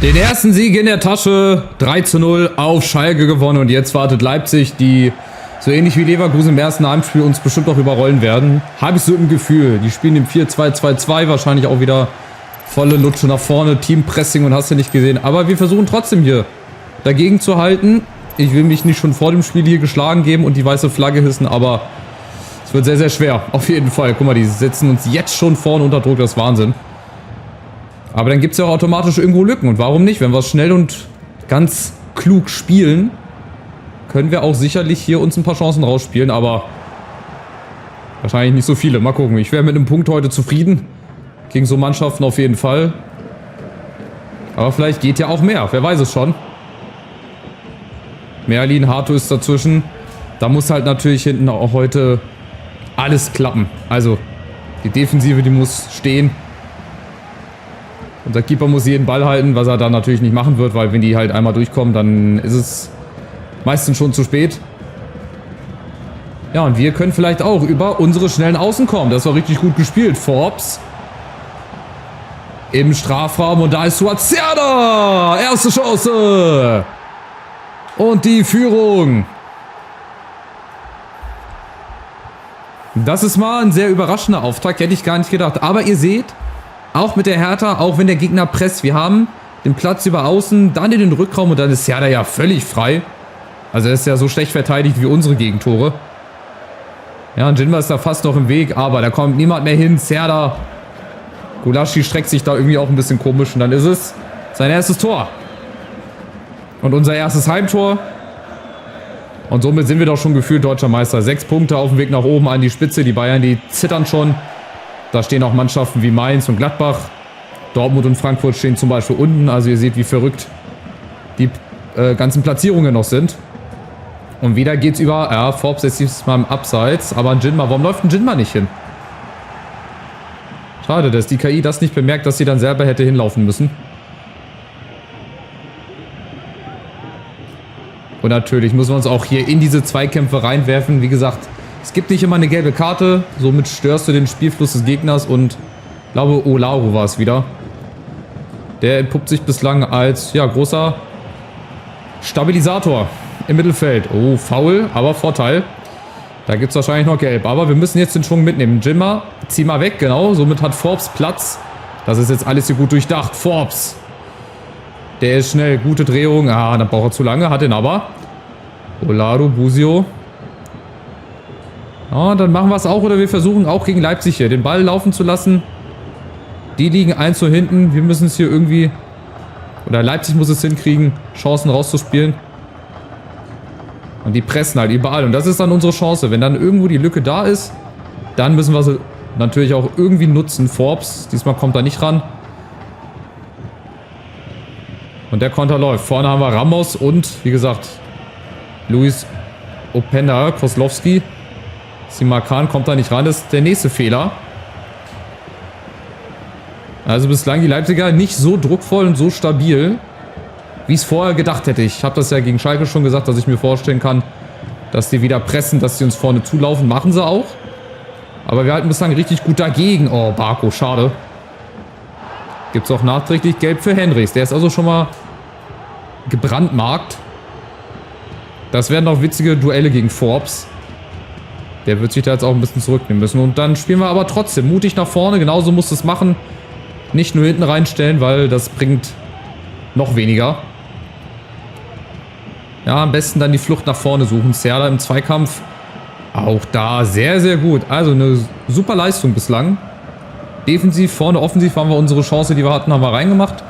Den ersten Sieg in der Tasche, 3:0 auf Schalke gewonnen und jetzt wartet Leipzig, die so ähnlich wie Leverkusen im ersten Heimspiel uns bestimmt auch überrollen werden. Habe ich so im Gefühl. Die spielen im 4-2-2-2, wahrscheinlich auch wieder volle Lutsche nach vorne, Teampressing und hast du nicht gesehen. Aber wir versuchen trotzdem hier dagegen zu halten. Ich will mich nicht schon vor dem Spiel hier geschlagen geben und die weiße Flagge hissen, aber es wird sehr, sehr schwer. Auf jeden Fall. Guck mal, die setzen uns jetzt schon vorne unter Druck, das ist Wahnsinn. Aber dann gibt es ja auch automatisch irgendwo Lücken. Und warum nicht? Wenn wir es schnell und ganz klug spielen, können wir auch sicherlich hier uns ein paar Chancen rausspielen. Aber wahrscheinlich nicht so viele. Mal gucken. Ich wäre mit einem Punkt heute zufrieden. Gegen so Mannschaften auf jeden Fall. Aber vielleicht geht ja auch mehr. Wer weiß es schon. Merlin, Hato ist dazwischen. Da muss halt natürlich hinten auch heute alles klappen. Also die Defensive, die muss stehen. Unser Keeper muss jeden Ball halten, was er dann natürlich nicht machen wird, weil wenn die halt einmal durchkommen, dann ist es meistens schon zu spät. Ja, und wir können vielleicht auch über unsere schnellen Außen kommen. Das war richtig gut gespielt. Forbes im Strafraum und da ist Suazerda. Erste Chance. Und die Führung. Das ist mal ein sehr überraschender Auftakt, hätte ich gar nicht gedacht. Aber ihr seht, auch mit der Hertha, auch wenn der Gegner presst, wir haben den Platz über außen, dann in den Rückraum und dann ist Hertha ja völlig frei. Also er ist ja so schlecht verteidigt wie unsere Gegentore. Ja, und Jinma ist da fast noch im Weg, aber da kommt niemand mehr hin. Serdar Gulaschi streckt sich da irgendwie auch ein bisschen komisch und dann ist es sein erstes Tor. Und unser erstes Heimtor. Und somit sind wir doch schon gefühlt deutscher Meister. 6 Punkte auf dem Weg nach oben an die Spitze. Die Bayern, die zittern schon. Da stehen auch Mannschaften wie Mainz und Gladbach. Dortmund und Frankfurt stehen zum Beispiel unten. Also ihr seht, wie verrückt die ganzen Platzierungen noch sind. Und wieder geht's über... Ja, Forbes ist jetzt mal im Abseits. Aber ein Jinma, warum läuft ein Jinma nicht hin? Schade, dass die KI das nicht bemerkt, dass sie dann selber hätte hinlaufen müssen. Und natürlich müssen wir uns auch hier in diese Zweikämpfe reinwerfen. Wie gesagt, es gibt nicht immer eine gelbe Karte. Somit störst du den Spielfluss des Gegners. Und ich glaube, Olaru war es wieder. Der entpuppt sich bislang als ja, großer Stabilisator im Mittelfeld. Oh, Foul, aber Vorteil. Da gibt es wahrscheinlich noch gelb. Aber wir müssen jetzt den Schwung mitnehmen. Jinma, zieh mal weg, genau. Somit hat Forbes Platz. Das ist jetzt alles hier gut durchdacht. Forbes. Der ist schnell. Gute Drehung. Ah, dann braucht er zu lange. Hat den aber. Olaru, Busio. Ja, dann machen wir es auch. Oder wir versuchen auch gegen Leipzig hier den Ball laufen zu lassen. Die liegen 1:0 hinten. Wir müssen es hier irgendwie... Oder Leipzig muss es hinkriegen, Chancen rauszuspielen. Und die pressen halt überall. Und das ist dann unsere Chance. Wenn dann irgendwo die Lücke da ist, dann müssen wir sie natürlich auch irgendwie nutzen. Forbes, diesmal kommt er nicht ran. Und der Konter läuft. Vorne haben wir Ramos und, wie gesagt, Luis Openda, Kozlowski. Simakan kommt da nicht ran. Das ist der nächste Fehler. Also bislang die Leipziger nicht so druckvoll und so stabil, wie ich es vorher gedacht hätte. Ich habe das ja gegen Schalke schon gesagt, dass ich mir vorstellen kann, dass die wieder pressen, dass die uns vorne zulaufen. Machen sie auch. Aber wir halten bislang richtig gut dagegen. Oh, Barco, schade. Gibt es auch nachträglich gelb für Henrichs. Der ist also schon mal gebrandmarkt. Das werden auch witzige Duelle gegen Forbes. Der wird sich da jetzt auch ein bisschen zurücknehmen müssen. Und dann spielen wir aber trotzdem mutig nach vorne. Genauso musst du es machen. Nicht nur hinten reinstellen, weil das bringt noch weniger. Ja, am besten dann die Flucht nach vorne suchen. Serdar im Zweikampf. Auch da sehr, sehr gut. Also eine super Leistung bislang. Defensiv, vorne, offensiv haben wir unsere Chance, die wir hatten, haben wir reingemacht.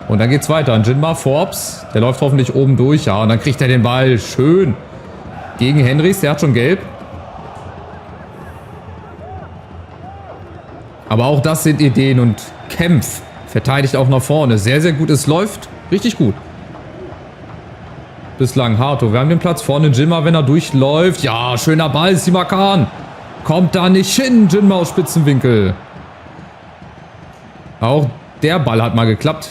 Und dann geht's weiter. Jinma, Forbes, der läuft hoffentlich oben durch. Ja, und dann kriegt er den Ball. Schön. Gegen Henrichs, der hat schon gelb. Aber auch das sind Ideen und Kempf verteidigt auch nach vorne. Sehr, sehr gut. Es läuft richtig gut. Bislang Hato. Wir haben den Platz vorne. Jinma, wenn er durchläuft. Ja, schöner Ball. Simakan. Kommt da nicht hin. Jinma aus Spitzenwinkel. Auch der Ball hat mal geklappt.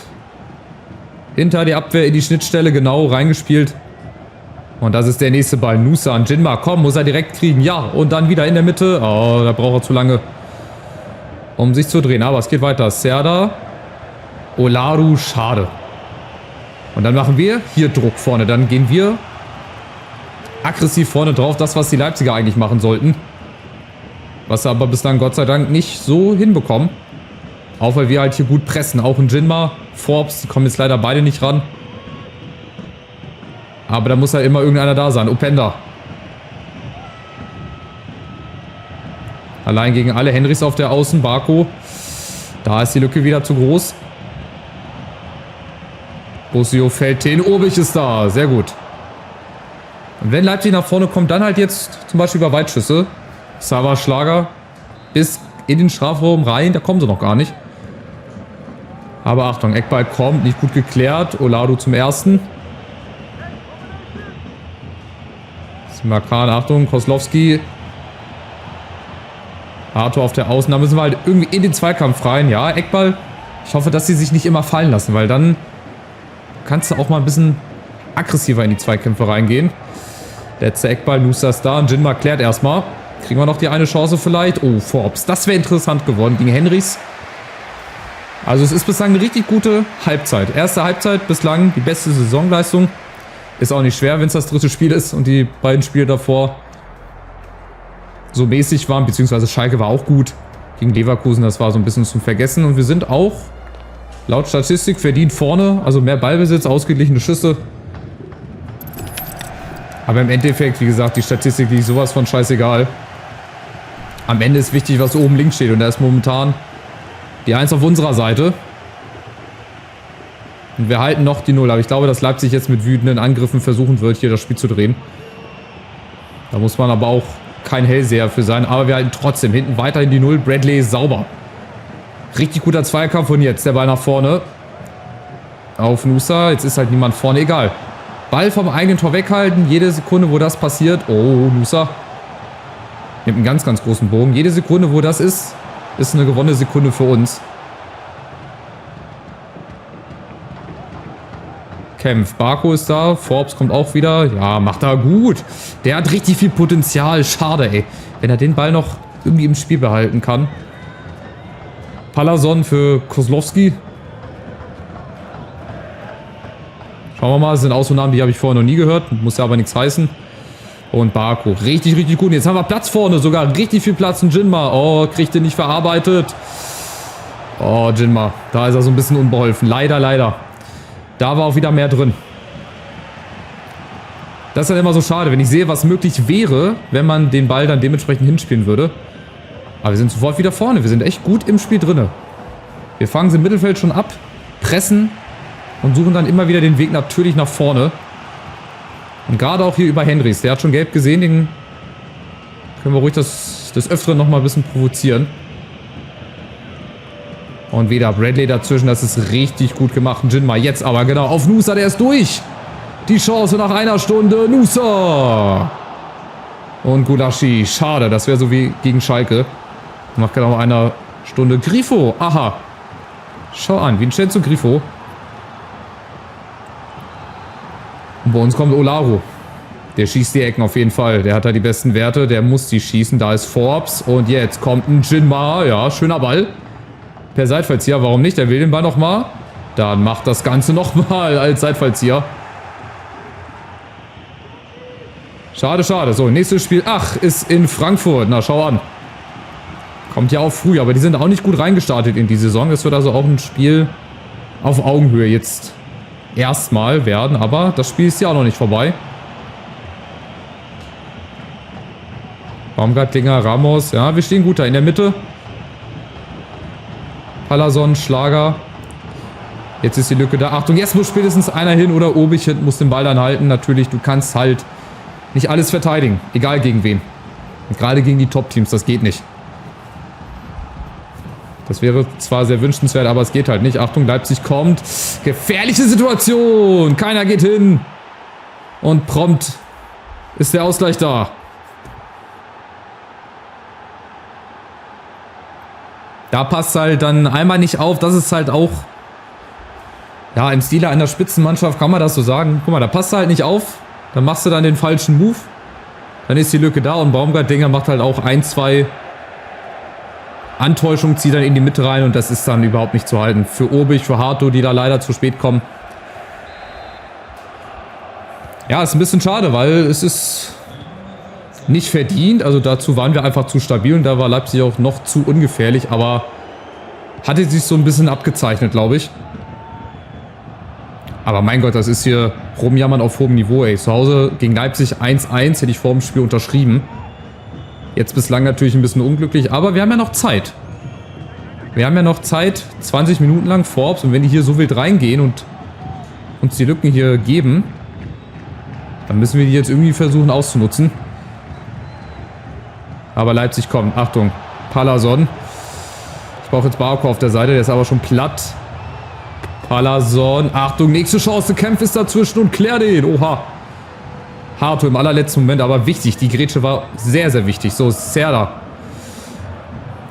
Hinter die Abwehr in die Schnittstelle genau reingespielt. Und das ist der nächste Ball. Nusa an Jinma. Komm, muss er direkt kriegen. Ja, und dann wieder in der Mitte. Oh, da braucht er zu lange, um sich zu drehen. Aber es geht weiter. Serdar Olaru, schade. Und dann machen wir hier Druck vorne. Dann gehen wir aggressiv vorne drauf. Das, was die Leipziger eigentlich machen sollten. Was sie aber bislang Gott sei Dank nicht so hinbekommen. Auch weil wir halt hier gut pressen. Auch ein Jinma, Forbes, die kommen jetzt leider beide nicht ran. Aber da muss halt immer irgendeiner da sein. Openda. Allein gegen alle. Henrichs auf der Außen. Barco. Da ist die Lücke wieder zu groß. Bosio fällt hin. Obich ist da. Sehr gut. Und wenn Leipzig nach vorne kommt, dann halt jetzt zum Beispiel über Weitschüsse. Sava Schlager bis in den Strafraum rein. Da kommen sie noch gar nicht. Aber Achtung, Eckball kommt. Nicht gut geklärt. Olaru zum ersten. Simakan, Achtung. Kozlowski. Arthur auf der Außen. Da müssen wir halt irgendwie in den Zweikampf rein. Ja, Eckball. Ich hoffe, dass sie sich nicht immer fallen lassen, weil dann kannst du auch mal ein bisschen aggressiver in die Zweikämpfe reingehen. Letzter Eckball. Nusa ist da. Und Jinma klärt erstmal. Kriegen wir noch die eine Chance vielleicht? Oh, Forbes. Das wäre interessant geworden gegen Henrichs. Also es ist bislang eine richtig gute Halbzeit. Erste Halbzeit bislang die beste Saisonleistung. Ist auch nicht schwer, wenn es das dritte Spiel ist und die beiden Spiele davor so mäßig waren. Beziehungsweise Schalke war auch gut gegen Leverkusen. Das war so ein bisschen zum Vergessen. Und wir sind auch laut Statistik verdient vorne. Also mehr Ballbesitz, ausgeglichene Schüsse. Aber im Endeffekt, wie gesagt, die Statistik liegt sowas von scheißegal. Am Ende ist wichtig, was oben links steht. Und da ist momentan die 1 auf unserer Seite. Und wir halten noch die 0. Aber ich glaube, dass Leipzig jetzt mit wütenden Angriffen versuchen wird, hier das Spiel zu drehen. Da muss man aber auch kein Hellseher für sein. Aber wir halten trotzdem hinten weiterhin die 0. Bradley ist sauber. Richtig guter Zweikampf. Und jetzt der Ball nach vorne. Auf Nusa. Jetzt ist halt niemand vorne. Egal. Ball vom eigenen Tor weghalten. Jede Sekunde, wo das passiert. Oh, Nusa. Nimmt einen ganz, ganz großen Bogen. Jede Sekunde, wo das ist eine gewonnene Sekunde für uns. Kempf. Barco ist da. Forbes kommt auch wieder. Ja, macht er gut. Der hat richtig viel Potenzial. Schade, ey. Wenn er den Ball noch irgendwie im Spiel behalten kann. Palazon für Kozlowski. Schauen wir mal. Das sind Ausnahmen, die habe ich vorher noch nie gehört. Muss ja aber nichts heißen. Und Barco. Richtig, richtig gut. Und jetzt haben wir Platz vorne. Sogar richtig viel Platz. Und Jinma. Oh, kriegt den nicht verarbeitet. Oh, Jinma. Da ist er so ein bisschen unbeholfen. Leider, leider. Da war auch wieder mehr drin. Das ist dann immer so schade, wenn ich sehe, was möglich wäre, wenn man den Ball dann dementsprechend hinspielen würde. Aber wir sind sofort wieder vorne. Wir sind echt gut im Spiel drin. Wir fangen sie im Mittelfeld schon ab, pressen und suchen dann immer wieder den Weg natürlich nach vorne. Und gerade auch hier über Henrichs. Der hat schon gelb gesehen. Den können wir ruhig des Öfteren nochmal ein bisschen provozieren. Und wieder Bradley dazwischen. Das ist richtig gut gemacht. Jinma jetzt aber genau auf Nusa. Der ist durch. Die Chance nach einer Stunde. Nusa. Und Gulaschi. Schade. Das wäre so wie gegen Schalke. Nach genau einer Stunde. Grifo. Aha. Schau an. Vincenzo Grifo. Und bei uns kommt Olaru. Der schießt die Ecken auf jeden Fall. Der hat da die besten Werte. Der muss die schießen. Da ist Forbes. Und jetzt kommt ein Jinma. Ja, schöner Ball. Per Seitfallzieher. Warum nicht? Er will den Ball nochmal. Dann macht das Ganze nochmal als Seitfallzieher. Schade, schade. So, nächstes Spiel. Ach, ist in Frankfurt. Na, schau an. Kommt ja auch früh. Aber die sind auch nicht gut reingestartet in die Saison. Das wird also auch ein Spiel auf Augenhöhe jetzt erstmal werden. Aber das Spiel ist ja auch noch nicht vorbei. Baumgartlinger, Ramos. Ja, wir stehen gut da in der Mitte. Palazon, Schlager. Jetzt ist die Lücke da. Achtung, jetzt muss spätestens einer hin oder Obich muss den Ball dann halten. Natürlich, du kannst halt nicht alles verteidigen. Egal gegen wen. Und gerade gegen die Top-Teams, das geht nicht. Das wäre zwar sehr wünschenswert, aber es geht halt nicht. Achtung, Leipzig kommt. Gefährliche Situation. Keiner geht hin. Und prompt ist der Ausgleich da. Da passt halt dann einmal nicht auf. Das ist halt auch, ja, im Stile einer Spitzenmannschaft kann man das so sagen. Guck mal, da passt halt nicht auf. Dann machst du dann den falschen Move. Dann ist die Lücke da und Baumgartlinger macht halt auch 1, 2 Antäuschung zieht dann in die Mitte rein und das ist dann überhaupt nicht zu halten. Für Obig, für Harto, die da leider zu spät kommen. Ja, ist ein bisschen schade, weil es ist nicht verdient. Also dazu waren wir einfach zu stabil und da war Leipzig auch noch zu ungefährlich. Aber hatte sich so ein bisschen abgezeichnet, glaube ich. Aber mein Gott, das ist hier rumjammern auf hohem Niveau, ey. Zu Hause gegen Leipzig 1-1 hätte ich vor dem Spiel unterschrieben. Jetzt bislang natürlich ein bisschen unglücklich, aber wir haben ja noch Zeit. Wir haben ja noch Zeit, 20 Minuten lang Forbes. Und wenn die hier so wild reingehen und uns die Lücken hier geben, dann müssen wir die jetzt irgendwie versuchen auszunutzen. Aber Leipzig kommt. Achtung, Palazon. Ich brauche jetzt Barco auf der Seite, der ist aber schon platt. Palazon. Achtung, nächste Chance. Kempf ist dazwischen und klärt den. Oha. Harto im allerletzten Moment, aber wichtig. Die Grätsche war sehr, sehr wichtig. So, Serda.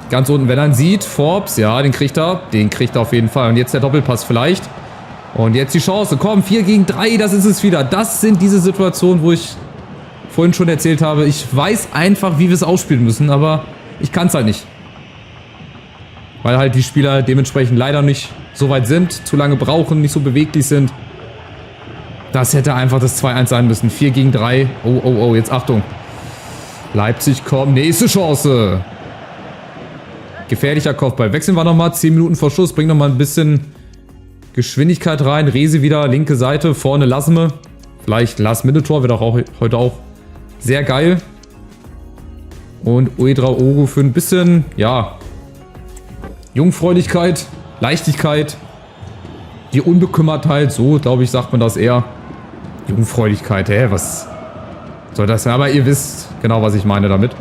Ganz unten, wenn er ihn sieht. Forbes, ja, den kriegt er. Den kriegt er auf jeden Fall. Und jetzt der Doppelpass vielleicht. Und jetzt die Chance. Komm, 4 gegen 3, das ist es wieder. Das sind diese Situationen, wo ich vorhin schon erzählt habe. Ich weiß einfach, wie wir es ausspielen müssen, aber ich kann es halt nicht. Weil halt die Spieler dementsprechend leider nicht so weit sind, zu lange brauchen, nicht so beweglich sind. Das hätte einfach das 2-1 sein müssen. 4 gegen 3. Oh, oh, oh, jetzt Achtung. Leipzig kommt. Nächste Chance. Gefährlicher Kopfball. Wechseln wir nochmal. 10 Minuten vor Schluss. Bringen nochmal ein bisschen Geschwindigkeit rein. Rese wieder, linke Seite. Vorne Lasme. Vielleicht Last-Minute-Tor. Wird auch heute auch sehr geil. Und Ouedraogo für ein bisschen, ja, Jungfräulichkeit, Leichtigkeit. Die Unbekümmertheit. So, glaube ich, sagt man das eher. Jungfräulichkeit, was soll das sein? Aber ihr wisst genau, was ich meine damit.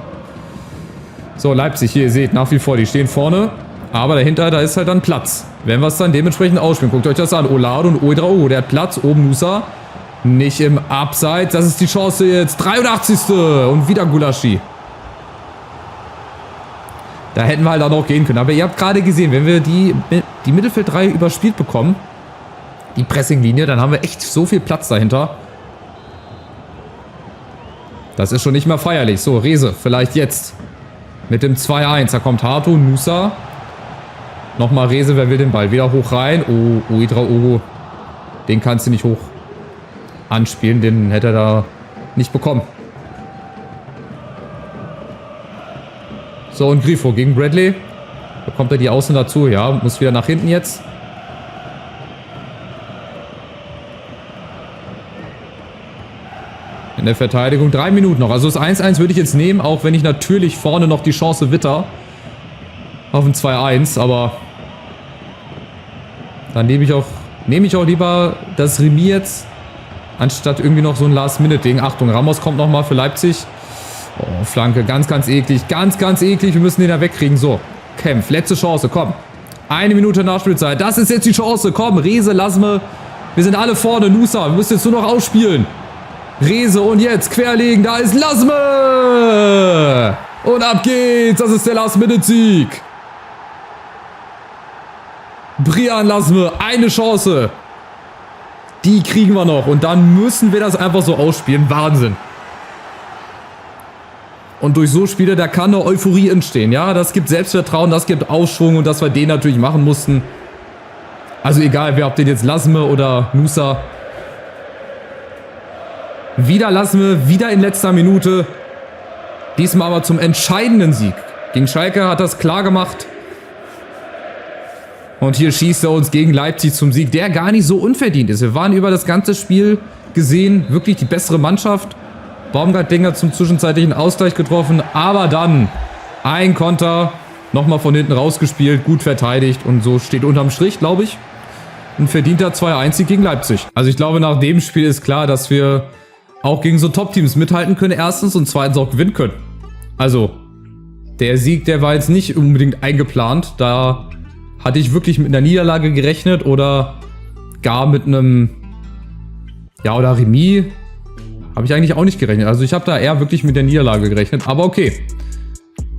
So, Leipzig, hier, ihr seht, nach wie vor, die stehen vorne. Aber dahinter, da ist halt dann Platz. Werden wir es dann dementsprechend ausspielen. Guckt euch das an. Olado und Ouedraogo, der hat Platz. Oben Nusa. Nicht im Abseits. Das ist die Chance jetzt. 83. Und wieder Gulaschi. Da hätten wir halt auch noch gehen können. Aber ihr habt gerade gesehen, wenn wir die Mittelfeldreihe überspielt bekommen, die Pressinglinie, dann haben wir echt so viel Platz dahinter. Das ist schon nicht mehr feierlich. So, Rese, vielleicht jetzt. Mit dem 2-1. Da kommt Harto, Nusa. Nochmal Rese, wer will den Ball? Wieder hoch rein. Oh, Ouedraogo. Den kannst du nicht hoch anspielen. Den hätte er da nicht bekommen. So, und Grifo gegen Bradley. Bekommt er die Außen dazu? Ja, muss wieder nach hinten jetzt. In der Verteidigung 3 Minuten noch. Also das 1-1 würde ich jetzt nehmen, auch wenn ich natürlich vorne noch die Chance witter. Auf ein 2-1, aber dann nehme ich auch lieber das Remis jetzt, anstatt irgendwie noch so ein Last-Minute-Ding. Achtung, Ramos kommt nochmal für Leipzig. Oh, Flanke, ganz, ganz eklig. Ganz, ganz eklig. Wir müssen den da wegkriegen. So, Kempf, letzte Chance, komm. 1 Minute Nachspielzeit. Das ist jetzt die Chance. Komm, Rese, Lasme. Wir sind alle vorne. Nusa, wir müssen jetzt nur noch ausspielen. Rese und jetzt querlegen. Da ist Lasme. Und ab geht's. Das ist der Last-Minute-Sieg. Brian Lasme, eine Chance. Die kriegen wir noch. Und dann müssen wir das einfach so ausspielen. Wahnsinn. Und durch so Spiele, da kann eine Euphorie entstehen. Ja, das gibt Selbstvertrauen, das gibt Aufschwung und das wir den natürlich machen mussten. Also egal, wer, ob den jetzt Lasme oder Nusa. Wieder Lasme, wieder in letzter Minute. Diesmal aber zum entscheidenden Sieg. Gegen Schalke hat das klar gemacht. Und hier schießt er uns gegen Leipzig zum Sieg, der gar nicht so unverdient ist. Wir waren über das ganze Spiel gesehen wirklich die bessere Mannschaft. Baumgart-Dinger zum zwischenzeitlichen Ausgleich getroffen, aber dann ein Konter, nochmal von hinten rausgespielt, gut verteidigt und so steht unterm Strich, glaube ich, ein verdienter 2-1 gegen Leipzig. Also ich glaube, nach dem Spiel ist klar, dass wir auch gegen so Top-Teams mithalten können, erstens, und zweitens auch gewinnen können. Also, der Sieg, der war jetzt nicht unbedingt eingeplant, da hatte ich wirklich mit einer Niederlage gerechnet oder gar mit einem, ja, oder Remis. Habe ich eigentlich auch nicht gerechnet. Also ich habe da eher wirklich mit der Niederlage gerechnet. Aber okay.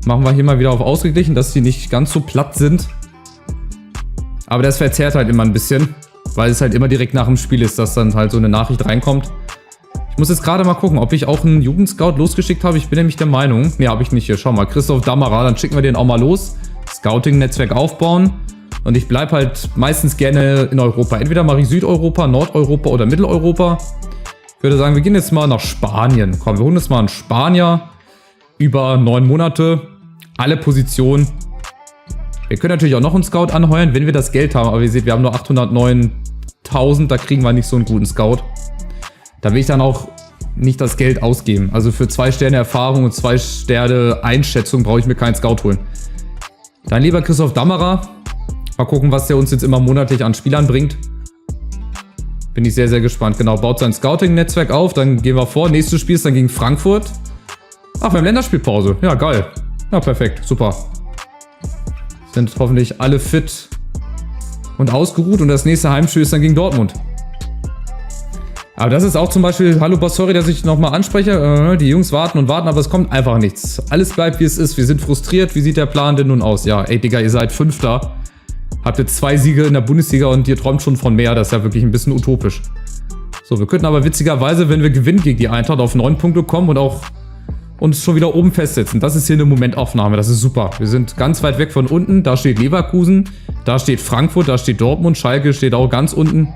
Machen wir hier mal wieder auf ausgeglichen, dass sie nicht ganz so platt sind. Aber das verzerrt halt immer ein bisschen. Weil es halt immer direkt nach dem Spiel ist, dass dann halt so eine Nachricht reinkommt. Ich muss jetzt gerade mal gucken, ob ich auch einen Jugendscout losgeschickt habe. Ich bin nämlich der Meinung. Ne, habe ich nicht hier. Schau mal, Christoph Dammerer. Dann schicken wir den auch mal los. Scouting-Netzwerk aufbauen. Und ich bleibe halt meistens gerne in Europa. Entweder mache ich Südeuropa, Nordeuropa oder Mitteleuropa. Ich würde sagen, wir gehen jetzt mal nach Spanien. Komm, wir holen uns mal einen Spanier. Über 9 Monate. Alle Positionen. Wir können natürlich auch noch einen Scout anheuern, wenn wir das Geld haben. Aber ihr seht, wir haben nur 809.000. Da kriegen wir nicht so einen guten Scout. Da will ich dann auch nicht das Geld ausgeben. Also für 2 Sterne Erfahrung und 2 Sterne Einschätzung brauche ich mir keinen Scout holen. Dann lieber Christoph Dammerer. Mal gucken, was der uns jetzt immer monatlich an Spielern bringt. Bin ich sehr, sehr gespannt. Genau, baut sein Scouting-Netzwerk auf. Dann gehen wir vor. Nächstes Spiel ist dann gegen Frankfurt. Ach, wir haben Länderspielpause. Ja, geil. Ja, perfekt. Super. Sind hoffentlich alle fit und ausgeruht. Und das nächste Heimspiel ist dann gegen Dortmund. Aber das ist auch zum Beispiel, hallo Boss, sorry, dass ich nochmal anspreche. Die Jungs warten und warten, aber es kommt einfach nichts. Alles bleibt, wie es ist. Wir sind frustriert. Wie sieht der Plan denn nun aus? Ja, ey, Digga, ihr seid Fünfter. Habt jetzt 2 Siege in der Bundesliga und ihr träumt schon von mehr. Das ist ja wirklich ein bisschen utopisch. So, wir könnten aber witzigerweise, wenn wir gewinnen gegen die Eintracht, auf 9 Punkte kommen und auch uns schon wieder oben festsetzen. Das ist hier eine Momentaufnahme. Das ist super. Wir sind ganz weit weg von unten. Da steht Leverkusen, da steht Frankfurt, da steht Dortmund. Schalke steht auch ganz unten.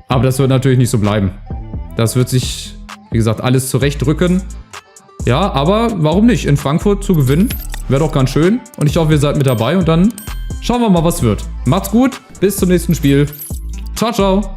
Aber das wird natürlich nicht so bleiben. Das wird sich, wie gesagt, alles zurechtrücken. Ja, aber warum nicht? In Frankfurt zu gewinnen, wäre doch ganz schön. Und ich hoffe, ihr seid mit dabei und dann schauen wir mal, was wird. Macht's gut, bis zum nächsten Spiel. Ciao, ciao.